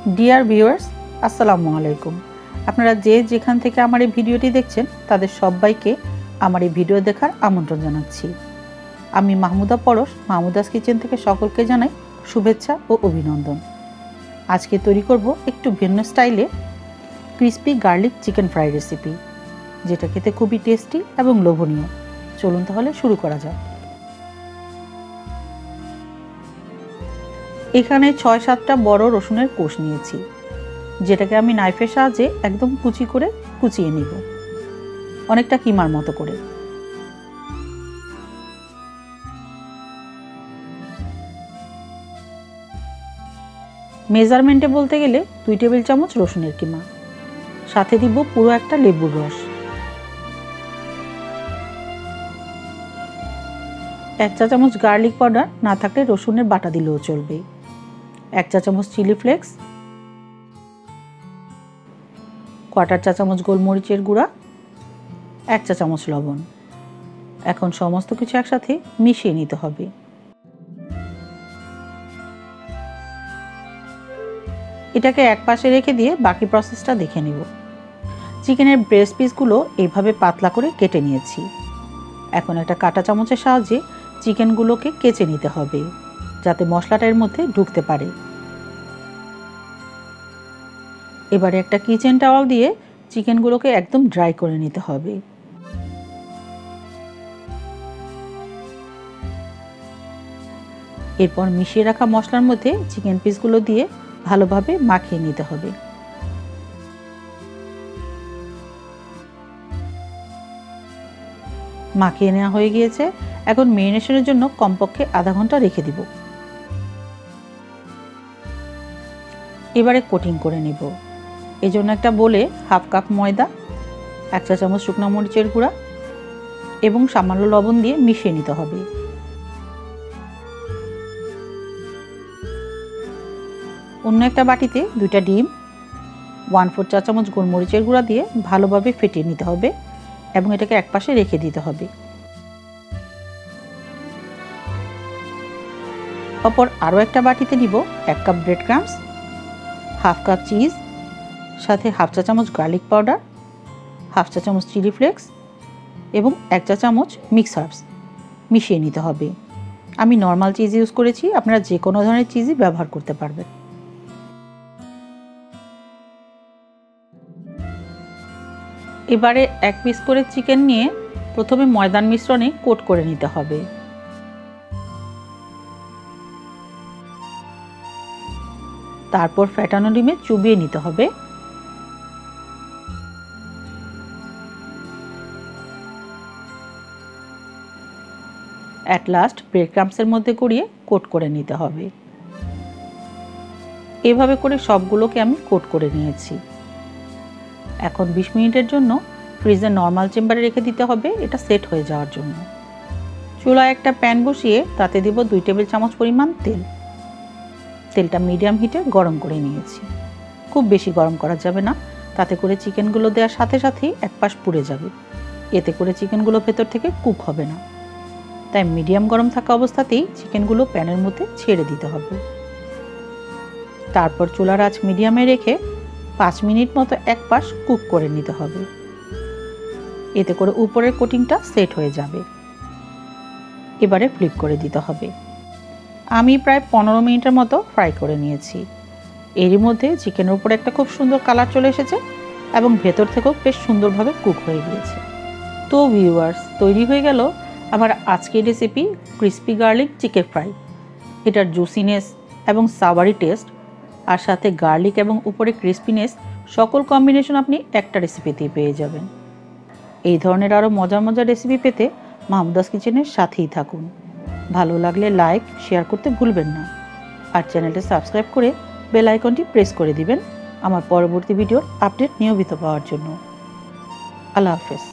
Dear viewers, আসসালামু আলাইকুম। আপনারা যে যেখান থেকে আমার এই ভিডিওটি দেখছেন তাদের সবাইকে আমার এই ভিডিও দেখার আমন্ত্রণ জানাচ্ছি। আমি মাহমুদা পরশ, মাহমুদাস কিচেন থেকে সকলকে জানাই শুভেচ্ছা ও অভিনন্দন। আজকে তৈরি করব একটু ভিন্ন স্টাইলে crispy garlic chicken fry recipe, যেটা খেতে খুবই টেস্টি এবং লোভনীয়। চলুন তাহলে শুরু করা যাক। এখানে ৬-৭টা বড় রসুনের কোষ নিয়েছি, যেটাকে আমি নাইফের সাহায্যে একদম কুচি করে কুচিয়ে নিব, অনেকটা কিমার মতো করে। মেজারমেন্টে বলতে গেলে 2 টেবিল চামচ রসুনের কিমা, সাথে দিব পুরো একটা লেবুর রস, 1 চা চামচ গার্লিক পাউডার, না থাকলে রসুনের বাটা দিলেও চলবে, 1 চা চামচ চিলি ফ্লেক্স, 1/4 চা চামচ গোলমরিচের গুঁড়া, 1 চা চামচ লবণ। এখন সমস্ত কিছু একসাথে মিশিয়ে নিতে হবে। এটাকে এক পাশে রেখে দিয়ে বাকি প্রসেসটা দেখে নিব। চিকেনের ব্রেস্ট পিসগুলো এইভাবে পাতলা করে কেটে নিয়েছি। এখন একটা কাঁটা চামচের সাহায্যে চিকেনগুলোকে কেচে নিতে হবে, যাতে মশলাটা এর মধ্যে ঢুকতে পারে। এবারে একটা কিচেন টাওয়াল দিয়ে চিকেনগুলোকে একদম ড্রাই করে নিতে হবে। এরপর মিশিয়ে রাখা মশলার মধ্যে চিকেন পিসগুলো দিয়ে ভালোভাবে মাখিয়ে নিতে হবে। মাখিয়ে নেওয়া হয়ে গিয়েছে। এখন মেরিনেশনের জন্য কমপক্ষে আধা ঘন্টা রেখে দিব। এবারে কোটিং করে নিব। এই জন্য একটা বোলে 1/2 কাপ ময়দা, 1 চা চামচ শুকনো মরিচের গুঁড়া এবং সামান্য লবণ দিয়ে মিশিয়ে নিতে হবে। অন্য একটা বাটিতে 2টা ডিম, 1/4 চা চামচ গোলমরিচের গুঁড়া দিয়ে ভালোভাবে ফেটিয়ে নিতে হবে এবং এটাকে একপাশে রেখে দিতে হবে। অপর আরও একটা বাটিতে নিব 1 cup bread crumbs, 1/2 cup cheese, সাথে 1/2 চা চামচ গার্লিক পাউডার, 1/2 চা চামচ চিলি ফ্লেক্স এবং 1 চা চামচ মিক্স হার্বস মিশিয়ে নিতে হবে। আমি নর্মাল চিজ ইউজ করেছি, আপনারা যে কোনো ধরনের চিজই ব্যবহার করতে পারবেন। এবারে 1 পিস করে চিকেন নিয়ে প্রথমে ময়দার মিশ্রণে কোট করে নিতে হবে। তারপর ফ্যাটানো ডিমে চুবিয়ে নিতে হবে। অ্যাট লাস্ট ব্রেড ক্রাম্বসের মধ্যে গড়িয়ে কোট করে নিতে হবে। এভাবে করে সবগুলোকে আমি কোট করে নিয়েছি। এখন 20 মিনিটের জন্য ফ্রিজের নর্মাল চেম্বারে রেখে দিতে হবে, এটা সেট হয়ে যাওয়ার জন্য। চুলায় একটা প্যান বসিয়ে তাতে দিব 2 টেবিল চামচ পরিমাণ তেল। তেলটা মিডিয়াম হিটে গরম করে নিয়েছি। খুব বেশি গরম করা যাবে না, তাতে করে চিকেনগুলো দেওয়ার সাথে সাথেই এক পাশ পুড়ে যাবে। এতে করে চিকেনগুলো ভেতর থেকে কুক হবে না। তাই মিডিয়াম গরম থাকা অবস্থাতেই চিকেনগুলো প্যানের মধ্যে ছেড়ে দিতে হবে। তারপর চুলার আঁচ মিডিয়ামে রেখে 5 মিনিট মতো এক পাশ কুক করে নিতে হবে। এতে করে উপরের কোটিংটা সেট হয়ে যাবে। এবারে ফ্লিপ করে দিতে হবে। আমি প্রায় 15 মিনিটের মতো ফ্রাই করে নিয়েছি। এরই মধ্যে চিকেনের উপরে একটা খুব সুন্দর কালার চলে এসেছে এবং ভেতর থেকেও বেশ সুন্দরভাবে কুক হয়ে গিয়েছে। তো ভিউয়ার্স, তৈরি হয়ে গেল আমার আজকের recipe crispy garlic chicken fry. এটার জুসিনেস এবং সাওয়ারি টেস্ট আর সাথে গার্লিক এবং উপরে ক্রিস্পিনেস, সকল কম্বিনেশন আপনি একটা রেসিপিতেই পেয়ে যাবেন। এই ধরনের আরও মজার মজার রেসিপি পেতে মাহমুদাস কিচেনের সাথেই থাকুন। ভালো লাগলে লাইক, শেয়ার করতে ভুলবেন না। আর চ্যানেলটি সাবস্ক্রাইব করে বেল আইকনটি প্রেস করে দিবেন আমার পরবর্তী ভিডিওর আপডেট নিয়মিত পাওয়ার জন্য। আল্লাহ হাফেজ।